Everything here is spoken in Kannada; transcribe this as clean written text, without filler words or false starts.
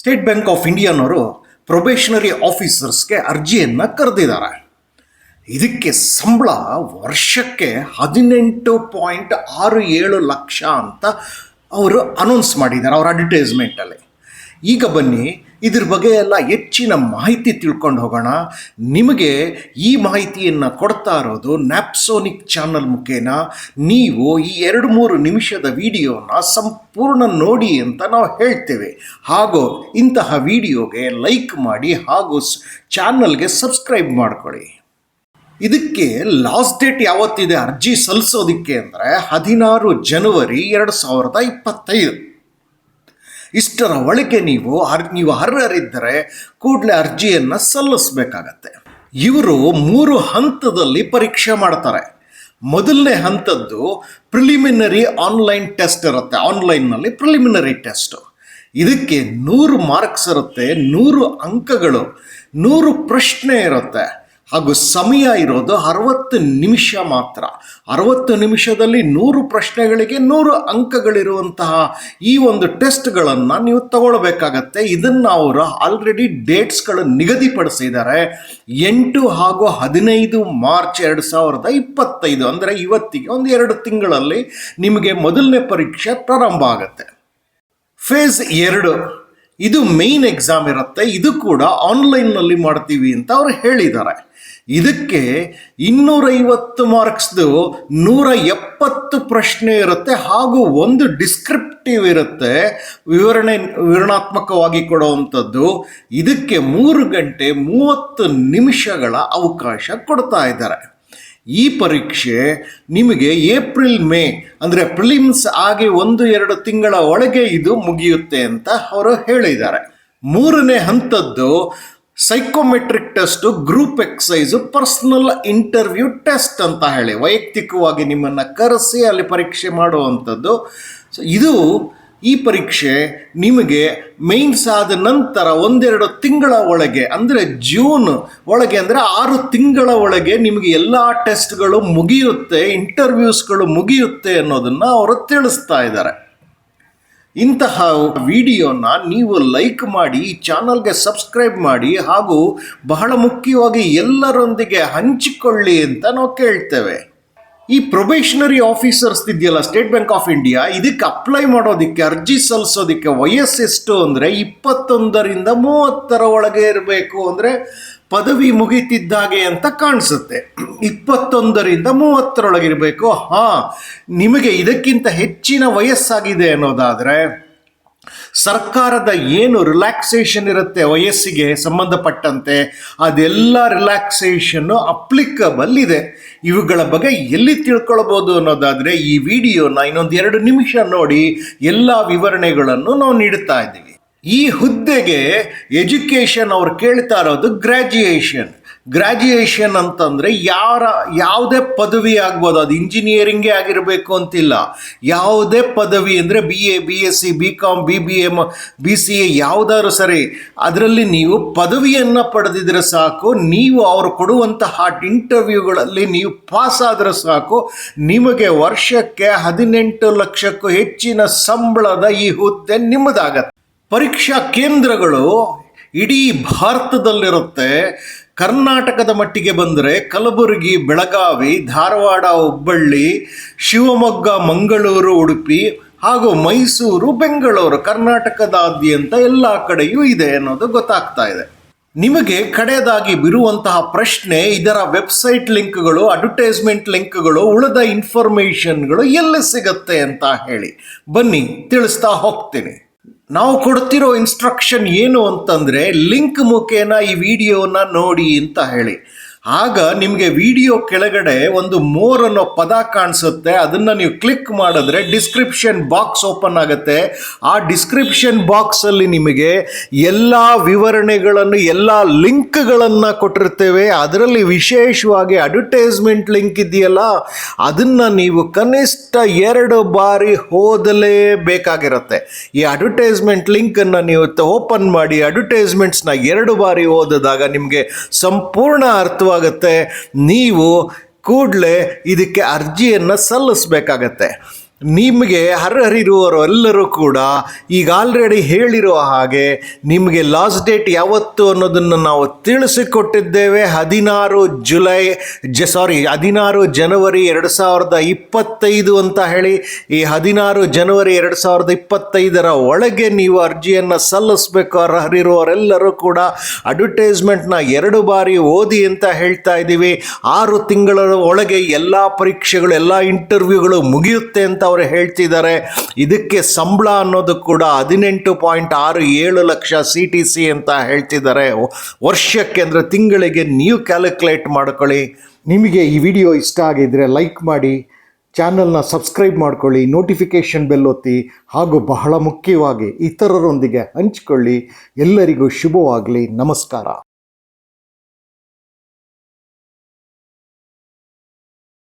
ಸ್ಟೇಟ್ ಬ್ಯಾಂಕ್ ಆಫ್ ಇಂಡಿಯಾನವರು ಪ್ರೊಬೇಷನರಿ ಆಫೀಸರ್ಸ್ಗೆ ಅರ್ಜಿಯನ್ನು ಕರೆದಿದ್ದಾರೆ. ಇದಕ್ಕೆ ಸಂಬಳ ವರ್ಷಕ್ಕೆ 18.67 ಲಕ್ಷ ಅಂತ ಅವರು ಅನೌನ್ಸ್ ಮಾಡಿದ್ದಾರೆ ಅವರ ಅಡ್ವರ್ಟೈಸ್ಮೆಂಟಲ್ಲಿ. ಈಗ ಬನ್ನಿ ಇದ್ರ ಬಗ್ಗೆ ಎಲ್ಲ ಹೆಚ್ಚಿನ ಮಾಹಿತಿ ತಿಳ್ಕೊಂಡು ಹೋಗೋಣ. ನಿಮಗೆ ಈ ಮಾಹಿತಿಯನ್ನು ಕೊಡ್ತಾ ಇರೋದು ನ್ಯಾಪ್ಸೋನಿಕ್ ಚಾನಲ್ ಮುಖೇನ. ನೀವು ಈ 2-3 ನಿಮಿಷದ ವಿಡಿಯೋನ ಸಂಪೂರ್ಣ ನೋಡಿ ಅಂತ ನಾವು ಹೇಳ್ತೇವೆ. ಹಾಗೂ ಇಂತಹ ವಿಡಿಯೋಗೆ ಲೈಕ್ ಮಾಡಿ ಹಾಗೂ ಚಾನಲ್ಗೆ ಸಬ್ಸ್ಕ್ರೈಬ್ ಮಾಡ್ಕೊಳ್ಳಿ. ಇದಕ್ಕೆ ಲಾಸ್ಟ್ ಡೇಟ್ ಯಾವತ್ತಿದೆ ಅರ್ಜಿ ಸಲ್ಲಿಸೋದಕ್ಕೆ ಅಂದರೆ 16 ಜನವರಿ 2025. ಇಷ್ಟರ ಒಳಗೆ ನೀವು ಅರ್ಹರಿದ್ದರೆ ಕೂಡಲೇ ಅರ್ಜಿಯನ್ನು ಸಲ್ಲಿಸಬೇಕಾಗತ್ತೆ. ಇವರು 3 ಹಂತದಲ್ಲಿ ಪರೀಕ್ಷೆ ಮಾಡ್ತಾರೆ. ಮೊದಲನೇ ಹಂತದ್ದು ಪ್ರಿಲಿಮಿನರಿ ಆನ್ಲೈನ್ ಟೆಸ್ಟ್ ಇರುತ್ತೆ. ಆನ್ಲೈನ್ನಲ್ಲಿ ಪ್ರಿಲಿಮಿನರಿ ಟೆಸ್ಟು. ಇದಕ್ಕೆ 100 ಮಾರ್ಕ್ಸ್ ಇರುತ್ತೆ, 100 ಅಂಕಗಳು, 100 ಪ್ರಶ್ನೆ ಇರುತ್ತೆ. ಹಾಗೂ ಸಮಯ ಇರೋದು 60 ನಿಮಿಷ ಮಾತ್ರ. 60 ನಿಮಿಷದಲ್ಲಿ 100 ಪ್ರಶ್ನೆಗಳಿಗೆ 100 ಅಂಕಗಳಿರುವಂತಹ ಈ ಒಂದು ಟೆಸ್ಟ್ಗಳನ್ನು ನೀವು ತಗೊಳ್ಬೇಕಾಗತ್ತೆ. ಇದನ್ನು ಅವರು ಆಲ್ರೆಡಿ ಡೇಟ್ಸ್ಗಳು ನಿಗದಿಪಡಿಸಿದ್ದಾರೆ. 8 ಹಾಗೂ 15 ಮಾರ್ಚ್ 2025 ಅಂದರೆ ಇವತ್ತಿಗೆ ಒಂದು 2 ತಿಂಗಳಲ್ಲಿ ನಿಮಗೆ ಮೊದಲನೇ ಪರೀಕ್ಷೆ ಪ್ರಾರಂಭ ಆಗುತ್ತೆ. ಫೇಸ್ 2 ಇದು ಮೇನ್ ಎಕ್ಸಾಮ್ ಇರುತ್ತೆ. ಇದು ಕೂಡ ಆನ್ಲೈನ್ನಲ್ಲಿ ಮಾಡ್ತೀವಿ ಅಂತ ಅವರು ಹೇಳಿದ್ದಾರೆ. ಇದಕ್ಕೆ 250 ಮಾರ್ಕ್ಸ್ದು 170 ಪ್ರಶ್ನೆ ಇರುತ್ತೆ ಹಾಗೂ ಒಂದು ಡಿಸ್ಕ್ರಿಪ್ಟಿವ್ ಇರುತ್ತೆ, ವಿವರಣಾತ್ಮಕವಾಗಿ ಕೊಡುವಂಥದ್ದು. ಇದಕ್ಕೆ 3 ಗಂಟೆ 30 ನಿಮಿಷಗಳ ಅವಕಾಶ ಕೊಡ್ತಾ ಇದ್ದಾರೆ. ಈ ಪರೀಕ್ಷೆ ನಿಮಗೆ ಏಪ್ರಿಲ್-ಮೇ ಅಂದರೆ ಪ್ರಿಲಿಮ್ಸ್ ಆಗಿ 1-2 ತಿಂಗಳ ಒಳಗೆ ಇದು ಮುಗಿಯುತ್ತೆ ಅಂತ ಅವರು ಹೇಳಿದ್ದಾರೆ. 3ನೇ ಹಂತದ್ದು psychometric test, group exercise, personal interview test ಅಂತ ಹೇಳಿ ವೈಯಕ್ತಿಕವಾಗಿ ನಿಮ್ಮನ್ನು ಕರೆಸಿ ಅಲ್ಲಿ ಪರೀಕ್ಷೆ ಮಾಡುವಂಥದ್ದು. ಇದು ಈ ಪರೀಕ್ಷೆ ನಿಮಗೆ ಮೇನ್ಸ್ ಆದ ನಂತರ 1-2 ತಿಂಗಳ ಒಳಗೆ ಅಂದರೆ ಜೂನ್ ಒಳಗೆ ಅಂದರೆ 6 ತಿಂಗಳ ಒಳಗೆ ನಿಮಗೆ ಎಲ್ಲ ಟೆಸ್ಟ್ಗಳು ಮುಗಿಯುತ್ತೆ, ಇಂಟರ್ವ್ಯೂಸ್ಗಳು ಮುಗಿಯುತ್ತೆ ಅನ್ನೋದನ್ನು ಅವರು ತಿಳಿಸ್ತಾ ಇದ್ದಾರೆ. ಇಂತಹ ವಿಡಿಯೋನ ನೀವು ಲೈಕ್ ಮಾಡಿ, ಈ ಚಾನಲ್ಗೆ ಸಬ್ಸ್ಕ್ರೈಬ್ ಮಾಡಿ ಹಾಗೂ ಬಹಳ ಮುಖ್ಯವಾಗಿ ಎಲ್ಲರೊಂದಿಗೆ ಹಂಚಿಕೊಳ್ಳಿ ಅಂತ ನಾವು ಕೇಳ್ತೇವೆ. ಈ ಪ್ರೊಬೇಷನರಿ ಆಫೀಸರ್ಸ್ ಇದೆಯಲ್ಲ ಸ್ಟೇಟ್ ಬ್ಯಾಂಕ್ ಆಫ್ ಇಂಡಿಯಾ, ಇದಕ್ಕೆ ಅಪ್ಲೈ ಮಾಡೋದಕ್ಕೆ ಅರ್ಜಿ ಸಲ್ಲಿಸೋದಕ್ಕೆ ವಯಸ್ಸೆಷ್ಟು ಅಂದರೆ 21ರಿಂದ 30 ಒಳಗೆ ಇರಬೇಕು. ಅಂದರೆ ಪದವಿ ಮುಗಿತಿದ್ದಾಗೆ ಅಂತ ಕಾಣಿಸುತ್ತೆ. 21ರಿಂದ 30ರೊಳಗಿರಬೇಕು. ನಿಮಗೆ ಇದಕ್ಕಿಂತ ಹೆಚ್ಚಿನ ವಯಸ್ಸಾಗಿದೆ ಅನ್ನೋದಾದರೆ ಸರ್ಕಾರದ ಏನು ರಿಲ್ಯಾಕ್ಸೇಷನ್ ಇರುತ್ತೆ ವಯಸ್ಸಿಗೆ ಸಂಬಂಧಪಟ್ಟಂತೆ ಅದೆಲ್ಲ ರಿಲ್ಯಾಕ್ಸೇಷನ್ನು ಅಪ್ಲಿಕಬಲ್ ಇದೆ. ಇವುಗಳ ಬಗ್ಗೆ ಎಲ್ಲಿ ತಿಳ್ಕೊಳ್ಬೋದು ಅನ್ನೋದಾದರೆ ಈ ವಿಡಿಯೋನ ಇನ್ನೊಂದು 2 ನಿಮಿಷ ನೋಡಿ, ಎಲ್ಲ ವಿವರಣೆಗಳನ್ನು ನಾವು ನೀಡುತ್ತಾ ಇದ್ದೀವಿ. ಈ ಹುದ್ದೆಗೆ ಎಜುಕೇಷನ್ ಅವ್ರು ಕೇಳ್ತಾ ಇರೋದು ಗ್ರ್ಯಾಜುಯೇಷನ್ ಅಂತಂದರೆ ಯಾವುದೇ ಪದವಿ ಆಗ್ಬೋದು. ಅದು ಇಂಜಿನಿಯರಿಂಗೇ ಆಗಿರಬೇಕು ಅಂತಿಲ್ಲ. ಯಾವುದೇ ಪದವಿ ಅಂದರೆ BA, BSc, BCom, BBA, BCA ಯಾವುದಾದ್ರು ಸರಿ, ಅದರಲ್ಲಿ ನೀವು ಪದವಿಯನ್ನು ಪಡೆದಿದ್ರೆ ಸಾಕು. ನೀವು ಅವರು ಕೊಡುವಂತಹ ಇಂಟರ್ವ್ಯೂಗಳಲ್ಲಿ ನೀವು ಪಾಸ್ ಆದರೆ ಸಾಕು, ನಿಮಗೆ ವರ್ಷಕ್ಕೆ 18 ಲಕ್ಷಕ್ಕೂ ಹೆಚ್ಚಿನ ಸಂಬಳದ ಈ ಹುದ್ದೆ ನಿಮ್ಮದಾಗತ್ತೆ. ಪರೀಕ್ಷಾ ಕೇಂದ್ರಗಳು ಇಡೀ ಭಾರತದಲ್ಲಿರುತ್ತೆ. ಕರ್ನಾಟಕದ ಮಟ್ಟಿಗೆ ಬಂದರೆ ಕಲಬುರಗಿ, ಬೆಳಗಾವಿ, ಧಾರವಾಡ, ಹುಬ್ಬಳ್ಳಿ, ಶಿವಮೊಗ್ಗ, ಮಂಗಳೂರು, ಉಡುಪಿ ಹಾಗೂ ಮೈಸೂರು, ಬೆಂಗಳೂರು, ಕರ್ನಾಟಕದಾದ್ಯಂತ ಎಲ್ಲ ಕಡೆಯೂ ಇದೆ ಅನ್ನೋದು ಗೊತ್ತಾಗ್ತಾ ಇದೆ. ನಿಮಗೆ ಕಡೆಯದಾಗಿ ಬಿರುವಂತಹ ಪ್ರಶ್ನೆ, ಇದರ ವೆಬ್ಸೈಟ್ ಲಿಂಕ್ಗಳು, ಅಡ್ವರ್ಟೈಸ್ಮೆಂಟ್ ಲಿಂಕ್ಗಳು, ಉಳಿದ ಇನ್ಫಾರ್ಮೇಷನ್ಗಳು ಎಲ್ಲಿ ಸಿಗುತ್ತೆ ಅಂತ ಹೇಳಿ ಬನ್ನಿ ತಿಳಿಸ್ತಾ ಹೋಗ್ತೀನಿ. ನಾವು ಕೊಡ್ತಿರೋ ಇನ್ಸ್ಟ್ರಕ್ಷನ್ ಏನು ಅಂತಂದರೆ ಲಿಂಕ್ ಮುಖೇನ ಈ ವಿಡಿಯೋನ ನೋಡಿ ಅಂತ ಹೇಳಿ. ಆಗ ನಿಮಗೆ ವಿಡಿಯೋ ಕೆಳಗಡೆ ಒಂದು ಮೋರ್ ಅನ್ನೋ ಪದ ಕಾಣಿಸುತ್ತೆ. ಅದನ್ನು ನೀವು ಕ್ಲಿಕ್ ಮಾಡಿದ್ರೆ ಡಿಸ್ಕ್ರಿಪ್ಷನ್ ಬಾಕ್ಸ್ ಓಪನ್ ಆಗುತ್ತೆ. ಆ ಡಿಸ್ಕ್ರಿಪ್ಷನ್ ಬಾಕ್ಸಲ್ಲಿ ನಿಮಗೆ ಎಲ್ಲ ವಿವರಣೆಗಳನ್ನು, ಎಲ್ಲ ಲಿಂಕ್ಗಳನ್ನು ಕೊಟ್ಟಿರ್ತೇವೆ. ಅದರಲ್ಲಿ ವಿಶೇಷವಾಗಿ ಅಡ್ವರ್ಟೈಸ್ಮೆಂಟ್ ಲಿಂಕ್ ಇದೆಯಲ್ಲ, ಅದನ್ನು ನೀವು ಕನಿಷ್ಠ 2 ಬಾರಿ ಓದಲೇಬೇಕಾಗಿರುತ್ತೆ. ಈ ಅಡ್ವರ್ಟೈಸ್ಮೆಂಟ್ ಲಿಂಕನ್ನು ನೀವು ಓಪನ್ ಮಾಡಿ ಅಡ್ವರ್ಟೈಸ್ಮೆಂಟ್ಸ್ನ 2 ಬಾರಿ ಓದಿದಾಗ ನಿಮಗೆ ಸಂಪೂರ್ಣ ಅರ್ಥವಾಗುತ್ತೆ. ನೀವು ಕೂಡಲೇ ಇದಕ್ಕೆ ಅರ್ಜಿಯನ್ನು ಸಲ್ಲಿಸಬೇಕಾಗತ್ತೆ. ನಿಮಗೆ ಹರಿಹರಿರುವವರು ಎಲ್ಲರೂ ಕೂಡ ಈಗ ಆಲ್ರೆಡಿ ಹೇಳಿರುವ ಹಾಗೆ ನಿಮಗೆ ಲಾಸ್ಟ್ ಡೇಟ್ ಯಾವತ್ತು ಅನ್ನೋದನ್ನು ನಾವು ತಿಳಿಸಿಕೊಟ್ಟಿದ್ದೇವೆ. 16 ಜನವರಿ 2025 ಅಂತ ಹೇಳಿ. ಈ 16 ಜನವರಿ 2025 ಒಳಗೆ ನೀವು ಅರ್ಜಿಯನ್ನು ಸಲ್ಲಿಸಬೇಕು. ಅರ್ಹರಿರುವವರೆಲ್ಲರೂ ಕೂಡ ಅಡ್ವರ್ಟೈಸ್ಮೆಂಟ್ನ 2 ಬಾರಿ ಓದಿ ಅಂತ ಹೇಳ್ತಾ ಇದ್ದೀವಿ. 6 ತಿಂಗಳ ಒಳಗೆ ಎಲ್ಲ ಪರೀಕ್ಷೆಗಳು, ಎಲ್ಲ ಇಂಟರ್ವ್ಯೂಗಳು ಮುಗಿಯುತ್ತೆ ಅಂತ ಅವರು ಹೇಳ್ತಿದ್ದಾರೆ. ಇದಕ್ಕೆ ಸಂಬಳ ಅನ್ನೋದು ಕೂಡ 18.67 ಲಕ್ಷ CTC ಅಂತ ಹೇಳ್ತಿದ್ದಾರೆ ವರ್ಷಕ್ಕೆ. ಅಂದರೆ ತಿಂಗಳಿಗೆ ನೀವು ಕ್ಯಾಲ್ಕುಲೇಟ್ ಮಾಡ್ಕೊಳ್ಳಿ. ನಿಮಗೆ ಈ ವಿಡಿಯೋ ಇಷ್ಟ ಆಗಿದ್ದರೆ ಲೈಕ್ ಮಾಡಿ, ಚಾನಲ್ನ ಸಬ್ಸ್ಕ್ರೈಬ್ ಮಾಡ್ಕೊಳ್ಳಿ, ನೋಟಿಫಿಕೇಷನ್ ಬೆಲ್ ಒತ್ತಿ, ಹಾಗೂ ಬಹಳ ಮುಖ್ಯವಾಗಿ ಇತರರೊಂದಿಗೆ ಹಂಚಿಕೊಳ್ಳಿ. ಎಲ್ಲರಿಗೂ ಶುಭವಾಗಲಿ. ನಮಸ್ಕಾರ.